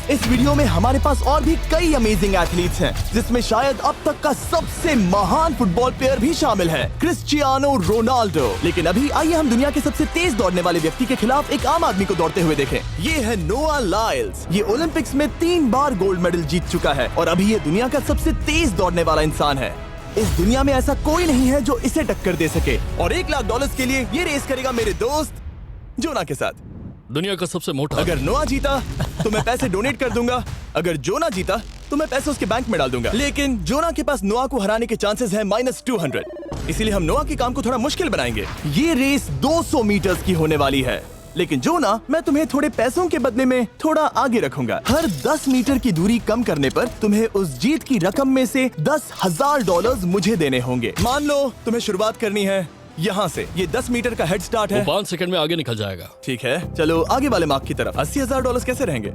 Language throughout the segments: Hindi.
इस वीडियो में हमारे पास और भी कई अमेजिंग एथलीट्स हैं, जिसमें शायद अब तक का सबसे महान फुटबॉल प्लेयर भी शामिल है, क्रिस्टियानो रोनाल्डो। लेकिन अभी आइए हम दुनिया के सबसे तेज दौड़ने वाले व्यक्ति के खिलाफ एक आम आदमी को दौड़ते हुए देखें। ये है नोआ लाइल्स। ये ओलंपिक्स में 3 बार गोल्ड मेडल जीत चुका है और अभी ये दुनिया का सबसे तेज दौड़ने वाला इंसान है। इस दुनिया में ऐसा कोई नहीं है जो इसे टक्कर दे सके और $1 लाख के लिए ये रेस करेगा मेरे दोस्त जोना के साथ। दुनिया का सबसे मोटा। अगर नोआ जीता तो मैं पैसे डोनेट कर दूंगा, अगर जोना जीता तो मैं पैसे उसके बैंक में डाल दूंगा। लेकिन जोना के पास नोआ को हराने के चांसेस है -200, इसीलिए हम नोआ के काम को थोड़ा मुश्किल बनाएंगे। ये रेस 200 मीटर्स की होने वाली है, लेकिन जोना मैं तुम्हें थोड़े पैसों के बदले में थोड़ा आगे रखूंगा। हर 10 मीटर की दूरी कम करने पर तुम्हें उस जीत की रकम में से $10,000 मुझे देने होंगे। मान लो तुम्हें शुरुआत करनी है यहाँ से। ये 10 मीटर का हेड स्टार्ट है। वो 5 सेकंड में आगे निकल जाएगा। ठीक है, चलो आगे वाले मार्क की तरफ। $80,000 कैसे रहेंगे?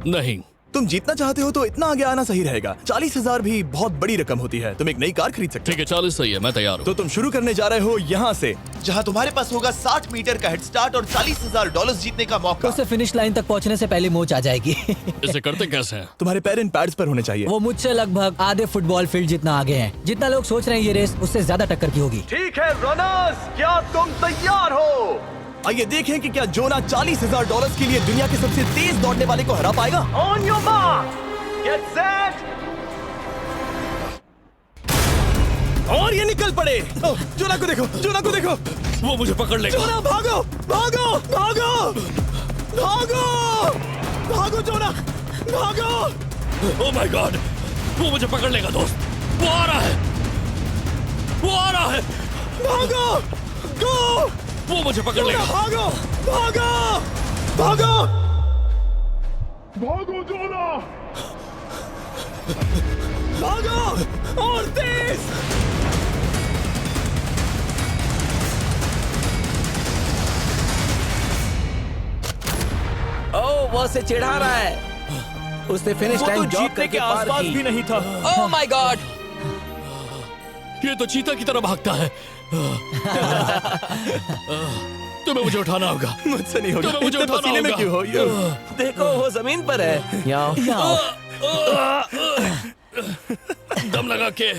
नहीं, तुम जीतना चाहते हो तो इतना आगे आना सही रहेगा। 40,000 भी बहुत बड़ी रकम होती है, तुम एक नई कार खरीद सकते हो। ठीक है 40 सही है, मैं तैयार हूँ। तो तुम शुरू करने जा रहे हो यहाँ से, जहाँ तुम्हारे पास होगा 60 मीटर का हेड स्टार्ट और $40,000 जीतने का मौका। उससे फिनिश लाइन तक पहुंचने से पहले मोच आ जाएगी। इसे करते कैसे हैं? तुम्हारे पैर इन पैड्स पर होने चाहिए। वो मुझसे लगभग आधे फुटबॉल फील्ड जितना आगे हैं। जितना लोग सोच रहे हैं ये रेस उससे ज्यादा टक्कर की होगी। ठीक है रनर्स, क्या तुम तैयार हो? आइए देखें कि क्या जोना $40,000 के लिए दुनिया के सबसे तेज दौड़ने वाले को हरा पाएगा। On your mark, get set, और ये निकल पड़े। जोना को देखो, जोना को देखो, वो मुझे पकड़ लेगा। जोना भागो, भागो, भागो, भागो, भागो जोना, भागो। ओह माय गॉड, वो मुझे पकड़ लेगा दोस्त। वो आ रहा है, वो आ रहा है। भागो, गो, वो मुझे पकड़ लेगा। भागो, भागो, भागो, भागो जोना, भागो और तेज। ओह, वो उसे चिढ़ा रहा है। उसने फिनिश लाइन जॉब करके पार की। भी नहीं था। ओह माय गॉड, ये तो चीता की तरह भागता है। तुम्हें मुझे उठाना होगा। मुझसे नहीं होगा। तुम्हें मुझे इतने उठाना पसीने में होगा। क्यों हो? देखो वो जमीन पर है। यहाँ दम लगा के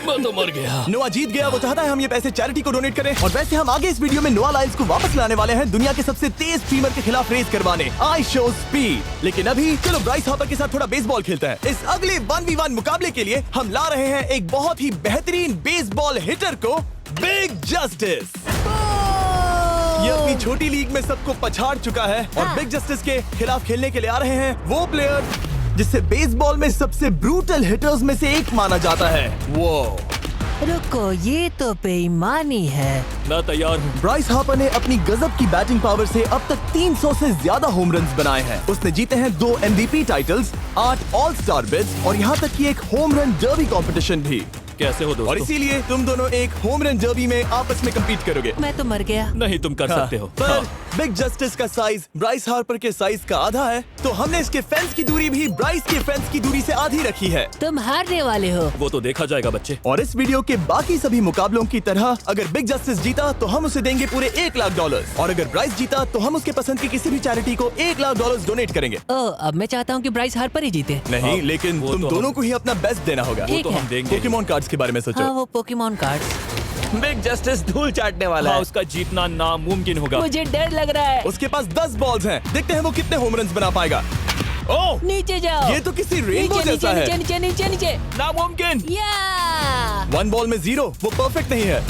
मैं तो मर गया। नोआ जीत गया। वो चाहता है हम ये पैसे चैरिटी को डोनेट करें। और वैसे हम आगे इस वीडियो में नोआ लाइल्स को वापस लाने वाले हैं दुनिया के सबसे तेज स्ट्रीमर के खिलाफ रेस करवाने। I show speed. लेकिन अभी चलो ब्राइस हापर के साथ थोड़ा बेसबॉल खेलते हैं। इस अगले 1v1 मुकाबले के लिए हम ला रहे हैं एक बहुत ही बेहतरीन बेसबॉल हिटर को, बिग जस्टिस। ये अपनी छोटी लीग में सबको पछाड़ चुका है और बिग जस्टिस के खिलाफ खेलने के लिए आ रहे हैं वो प्लेयर जिसे बेसबॉल में सबसे ब्रूटल हिटर्स में से एक माना जाता है। वो रुको, ये तो बेईमानी है। मैं तैयार हूँ। ब्राइस हापर ने अपनी गजब की बैटिंग पावर से अब तक 300 से ज्यादा होम रन्स बनाए हैं। उसने जीते हैं 2 MVP titles, 8 all star bids और यहाँ तक कि एक होम रन डर्बी कंपटीशन भी। कैसे हो और दोस्तों? इसीलिए तुम दोनों एक होम रन डर्बी में आपस में कम्पीट करोगे। मैं तो मर गया। नहीं, तुम कर सकते हो। पर बिग जस्टिस का साइज ब्राइस हार्पर के साइज का आधा है, तो हमने इसके फेंस की दूरी भी ब्राइस के फेंस की दूरी से आधी रखी है। तुम हारने वाले हो। वो तो देखा जाएगा बच्चे। और इस वीडियो के बाकी सभी मुकाबलों की तरह अगर बिग जस्टिस जीता तो हम उसे देंगे पूरे $1 लाख और अगर ब्राइस जीता तो हम उसके पसंद की किसी भी चैरिटी को $1 लाख डोनेट करेंगे। अब मैं चाहता हूँ कि ब्राइस हार्पर ही जीते। नहीं, लेकिन वो तुम तो दोनों को ही अपना बेस्ट देना होगा। ठीक तो है। हम देंगे। पोकेमॉन कार्ड्स के बारे में सोचो। हाँ, वो पोकेमॉन कार्ड। बिग जस्टिस धूल चाटने वाला हाँ, है। उसका जीतना नामुमकिन होगा। मुझे डर लग रहा है। उसके पास 10 बॉल्स हैं, देखते हैं वो कितने होम रन्स बना पाएगा। ओह, नीचे जाओ। ये तो किसी रेनबो नीचे जैसा नीचे है। नीचे नीचे नीचे। नामुमकिन। या 1 बॉल में 0, वो परफेक्ट नहीं है।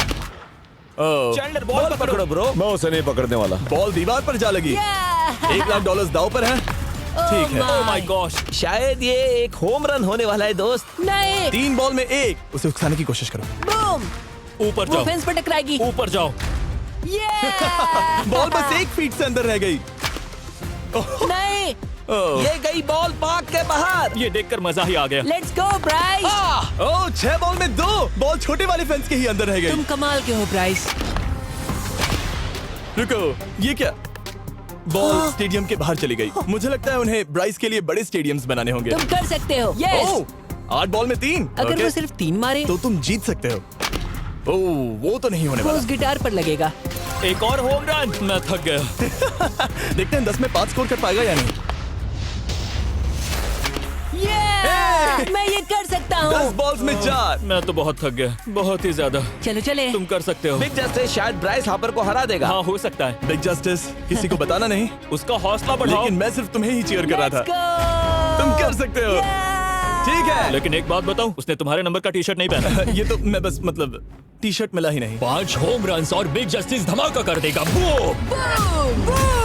चैंडलर बॉल पकड़ो ब्रो। मैं उसे नहीं पकड़ने वाला। बॉल दीवार पर जा लगी। $1 लाख दाव पर है। ठीक है। ओह माय गॉश, शायद ये एक होम रन होने वाला है दोस्त। नहीं। 3 बॉल में 1, उसे उकसाने की कोशिश करो। बूम। ऊपर वो जाओ, फेंस पर टकराएगी। ऊपर जाओ। बॉल बस 1 फीट से अंदर रह गई। नहीं। ये गई बॉल पार्क के बाहर। ये देखकर मजा ही आ गया। Let's go Bryce. Oh, 6 ball में 2, बॉल छोटे वाले फेंस के ही अंदर रह गई। तुम कमाल के हो ब्राइस। रुको, ये क्या? बॉल स्टेडियम के बाहर चली गई। मुझे लगता है उन्हें ब्राइस के लिए बड़े स्टेडियम्स बनाने होंगे। तुम कर सकते हो। यस। ओह, 8 बॉल में 3। अगर वो सिर्फ 3 मारे तो तुम जीत सकते हो। ओह, वो तो नहीं होने वो वाला। उस गिटार पर लगेगा। एक और होम रन। मैं थक गया। देखते हैं 10 में 5 स्कोर कर पाएगा या नहीं। मैं ये कर सकता 10 हूँ। बॉल्स में 4। मैं तो बहुत थक गया, बहुत ही ज्यादा। चलो चले। तुम कर सकते हो। बिग जस्टिस शायद ब्राइस हापर को हरा देगा। हाँ, हो सकता है। बिग जस्टिस किसी को बताना नहीं, उसका हौसला बढ़ाओ। लेकिन मैं सिर्फ तुम्हें ही चीयर कर रहा था। Let's तुम go! कर सकते हो। ठीक है। लेकिन एक बात बताऊं, उसने तुम्हारे नंबर का टी शर्ट नहीं पहना। ये तो मैं बस मतलब टी शर्ट मिला ही नहीं। 5 होम रन और बिग जस्टिस धमाका कर देगा। बूम! Boom! Boom!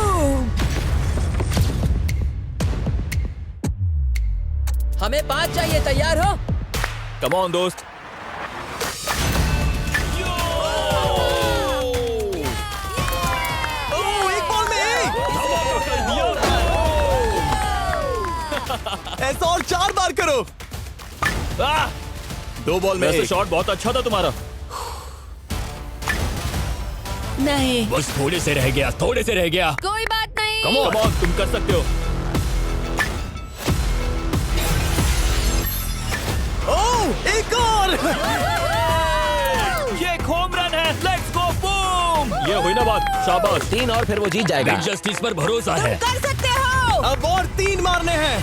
हमें 5 चाहिए, तैयार हो? कम ऑन दोस्त। ओह, एक बॉल में एक। धमाका कर दिया। ऐसा और 4 बार करो। आह! 2 बॉल में वैसे 1। शॉट बहुत अच्छा था तुम्हारा। नहीं। बस थोड़े से रह गया, थोड़े से रह गया। कोई बात नहीं। कम ऑन, तुम कर सकते हो। ओह, एक और। ये एक होम रन है। Let's go, boom! ये हुई ना बात। शाबाश। 3 और फिर वो जीत जाएगा। बिग जस्टिस पर भरोसा है। कर सकते हो। अब और 3 मारने हैं।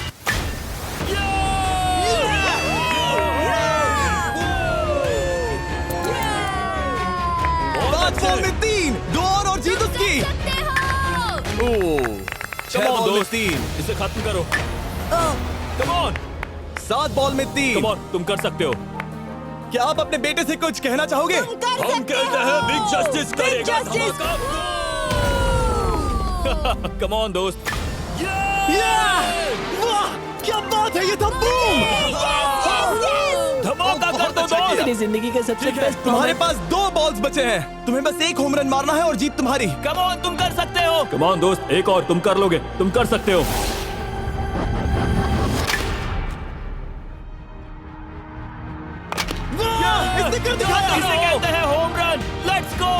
5 बॉल में 3। 2 और जीत उसकी। सकते हो। ओह, 6 Come on, बॉल में दोस्त। 3। इसे खत्म करो। कम ऑन, 7 बॉल में 3। कम ऑन, तुम कर सकते हो। क्या आप अपने बेटे से कुछ कहना चाहोगे? हम कहते हैं बिग जस्टिस करेगा Justice! धमाका। कम ऑन दोस्त। वाह, क्या बात है, ये तो बूम। धमाका कर दो अच्छा किया। दोस्त। मेरी जिंदगी का सबसे ठीक है, बेस्ट तुम्हारे पास 2 बॉल्स बचे हैं। तुम्हें बस 1 होम रन मारना है और जीत तुम्हारी। कम ऑन, तुम कर सकते हो। कम ऑन दोस्त, एक और, तुम कर लोगे। तुम कर सकते हो। वाह, इसने कर दिखाया। इसे कहते हैं होम रन। Let's go.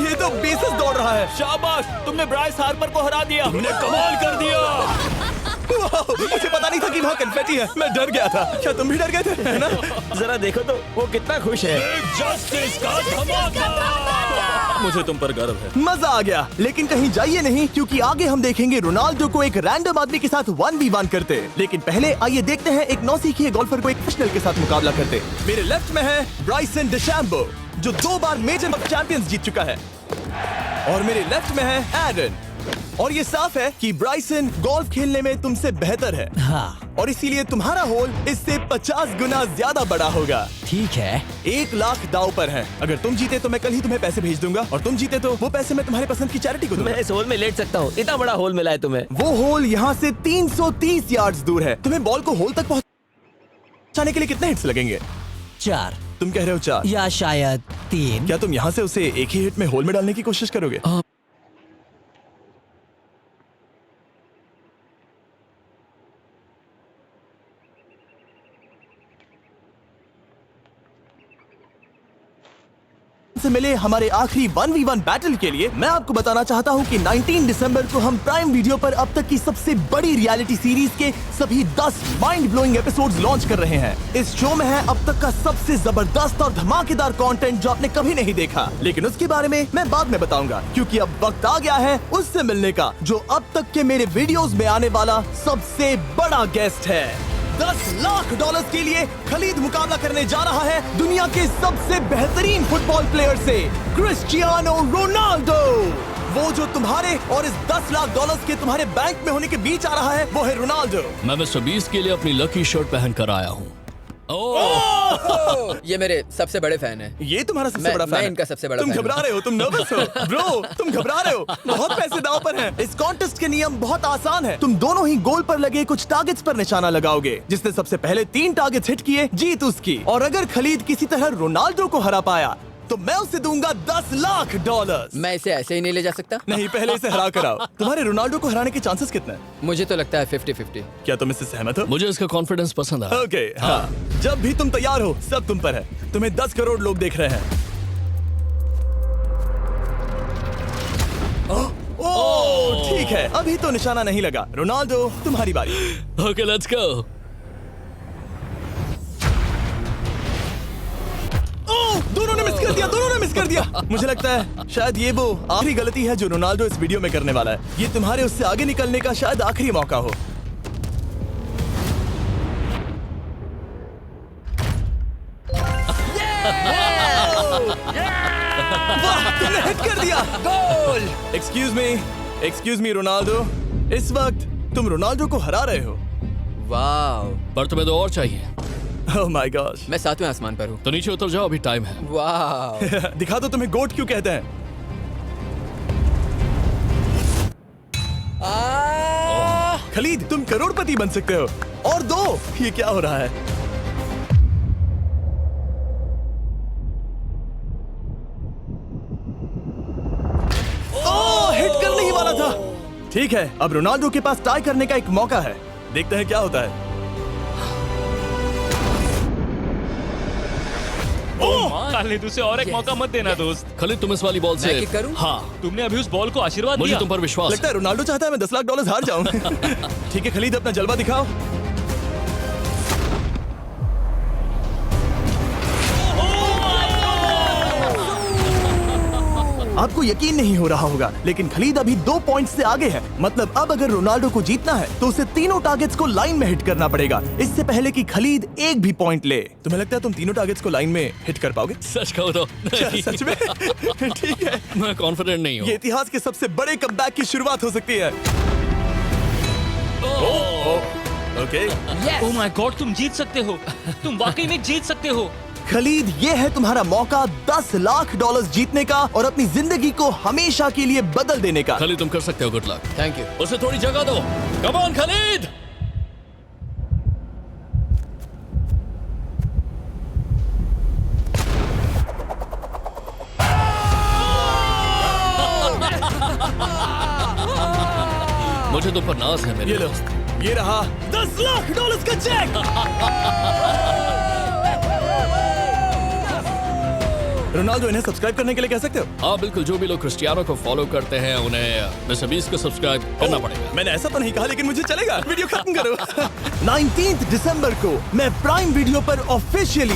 ये तो बेसिस दौड़ रहा है। शाबाश, तुमने ब्राइस हार्पर को हरा दिया। तुमने कमाल कर दिया। वाह, मुझे पता नहीं था कि वहाँ कन्फेटी है। मैं डर गया था। क्या तुम भी डर गए थे, है ना? जरा देखो तो वो कितना खुश है। बिग जस्टिस का धमाका। मुझे तुम पर गर्व है। मजा आ गया, लेकिन कहीं जाइए नहीं, क्योंकि आगे हम देखेंगे रोनाल्डो को एक रैंडम आदमी के साथ 1v1 करते। लेकिन पहले आइए देखते हैं एक नौसिखिए गोल्फर को एक प्रोफेशनल के साथ मुकाबला करते। मेरे लेफ्ट में है ब्राइसन डिशैम्बो, जो 2 बार मेजर कप चैंपियंस जीत चुका है, और मेरे लेफ्ट में है एरन। और ये साफ है कि ब्राइसन गोल्फ खेलने में तुमसे बेहतर है, हाँ, और इसीलिए तुम्हारा होल इससे 50 गुना ज्यादा बड़ा होगा। ठीक है। 1 लाख दाव पर है। अगर तुम जीते तो मैं कल ही तुम्हें पैसे भेज दूंगा, और तुम जीते तो वो पैसे मैं तुम्हारे पसंद की चैरिटी को दूंगा। मैं इस होल में लेट सकता हूँ। इतना बड़ा होल मिला है तुम्हें। वो होल यहाँ से 330 यार्ड्स दूर है। तुम्हें बॉल को होल तक पहुंचाने के लिए कितने हिट्स लगेंगे? 4 तुम कह रहे हो 4, या शायद 3। क्या तुम यहाँ से उसे एक ही हिट में होल में डालने की कोशिश करोगे? से मिले हमारे आखिरी 1v1 बैटल के लिए मैं आपको बताना चाहता हूं कि 19 दिसंबर को हम प्राइम वीडियो पर अब तक की सबसे बड़ी रियलिटी सीरीज के सभी 10 माइंड ब्लोइंग एपिसोड्स लॉन्च कर रहे हैं। इस शो में है अब तक का सबसे जबरदस्त और धमाकेदार कंटेंट जो आपने कभी नहीं देखा, लेकिन उसके बारे में मैं बाद में बताऊंगा, क्योंकि अब वक्त आ गया है उससे मिलने का जो अब तक के मेरे वीडियोस में आने वाला सबसे बड़ा गेस्ट है। $10 लाख के लिए खलीद मुकाबला करने जा रहा है दुनिया के सबसे बेहतरीन फुटबॉल प्लेयर से, क्रिस्टियानो रोनाल्डो। वो जो तुम्हारे और इस $10 लाख के तुम्हारे बैंक में होने के बीच आ रहा है, वो है रोनाल्डो। मैं मिस्टर बीस्ट के लिए अपनी लकी शर्ट पहन कर आया हूँ। ये मेरे सबसे बड़े फैन है। ये तुम्हारा सबसे मैं- बड़ा फैन मैं है। इनका सबसे बड़ा तुम फैन हूं। घबरा रहे हो, तुम नर्वस हो ब्रो, तुम घबरा रहे हो। बहुत पैसे दांव पर हैं। इस कॉन्टेस्ट के नियम बहुत आसान है। तुम दोनों ही गोल पर लगे कुछ टारगेट्स पर निशाना लगाओगे। जिसने सबसे पहले 3 टारगेट्स हिट किए जीत उसकी, और अगर खलीद किसी तरह रोनाल्डो को हरा पाया तो मैं उसे दूंगा $10 लाख। मैं इसे ऐसे ही नहीं ले जा सकता। नहीं, पहले इसे हरा कर आओ। तुम्हारे रोनाल्डो को हराने के चांसेस कितने हैं? मुझे तो लगता है 50-50। क्या तुम इससे सहमत हो? मुझे इसका कॉन्फिडेंस पसंद आया। ओके, हाँ। जब भी तुम तैयार हो सब तुम पर है। तुम्हें 10 करोड़ लोग देख रहे हैं। ओह, ठीक है, अभी तो निशाना नहीं लगा। रोनाल्डो, तुम्हारी बारी। Okay, let's go. दिया। मुझे लगता है शायद ये वो आखिरी गलती है जो रोनाल्डो इस वीडियो में करने वाला है। ये तुम्हारे उससे आगे निकलने का शायद आखिरी मौका हो। वाह, तुमने हिट कर दिया। गोल। एक्सक्यूज मी रोनाल्डो, इस वक्त तुम रोनाल्डो को हरा रहे हो। वाह, पर तुम्हें तो और चाहिए। Oh my gosh. मैं 7वें आसमान पर हूँ। तो नीचे उतर जाओ, अभी टाइम है। वाह, दिखा दो तुम्हें गोट क्यों कहते हैं। खलीद, तुम करोड़पति बन सकते हो। और दो, ये क्या हो रहा है? ओह, हिट करने ही वाला था। ठीक है, अब रोनाल्डो के पास टाई करने का एक मौका है। देखते हैं क्या होता है। खालिद, उसे और एक मौका मत देना दोस्त। खलीद, तुम इस वाली बॉल मैं से किक करूं? हाँ, तुमने अभी उस बॉल को आशीर्वाद मुझे दिया। तुम पर विश्वास लगता है रोनाल्डो चाहता है मैं $10 लाख हार जाऊं। ठीक है खलीद, अपना जलवा दिखाओ। आपको यकीन नहीं हो रहा होगा, लेकिन खलीद अभी 2 पॉइंट से आगे है। मतलब अब अगर रोनाल्डो को जीतना है तो उसे तीनों टारगेट्स को लाइन में हिट करना पड़ेगा, इससे पहले कि खलीद एक भी पॉइंट ले। तुम्हें लगता है तुम तीनों टारगेट्स को लाइन में हिट कर पाओगे? सच कहो तो नहीं। सच में? ठीक है, मैं कॉन्फिडेंट नहीं हूँ। ये इतिहास के सबसे बड़े कमबैक की शुरुआत हो सकती है। ओके, ओह माय गॉड, तुम जीत सकते हो। तुम वाकई में जीत सकते हो। खलीद, ये है तुम्हारा मौका $10 लाख जीतने का और अपनी जिंदगी को हमेशा के लिए बदल देने का। खलीद, तुम कर सकते हो। Good luck. Thank you. उसे थोड़ी जगह दो। Come on Khalid. मुझे तुम पर नाज है मेरे ये लो, दोस्त। ये रहा $10 लाख का चेक। रोनाल्डो, इन्हें सब्सक्राइब करने के लिए कह सकते हो? हाँ बिल्कुल, जो भी लोग क्रिस्टियानो को फॉलो करते हैं उन्हें मिस्टर बीस्ट को सब्सक्राइब करना पड़ेगा। मैंने ऐसा तो नहीं कहा, लेकिन मुझे चलेगा। वीडियो खत्म करो। 19 दिसंबर को मैं प्राइम वीडियो पर ऑफिशियली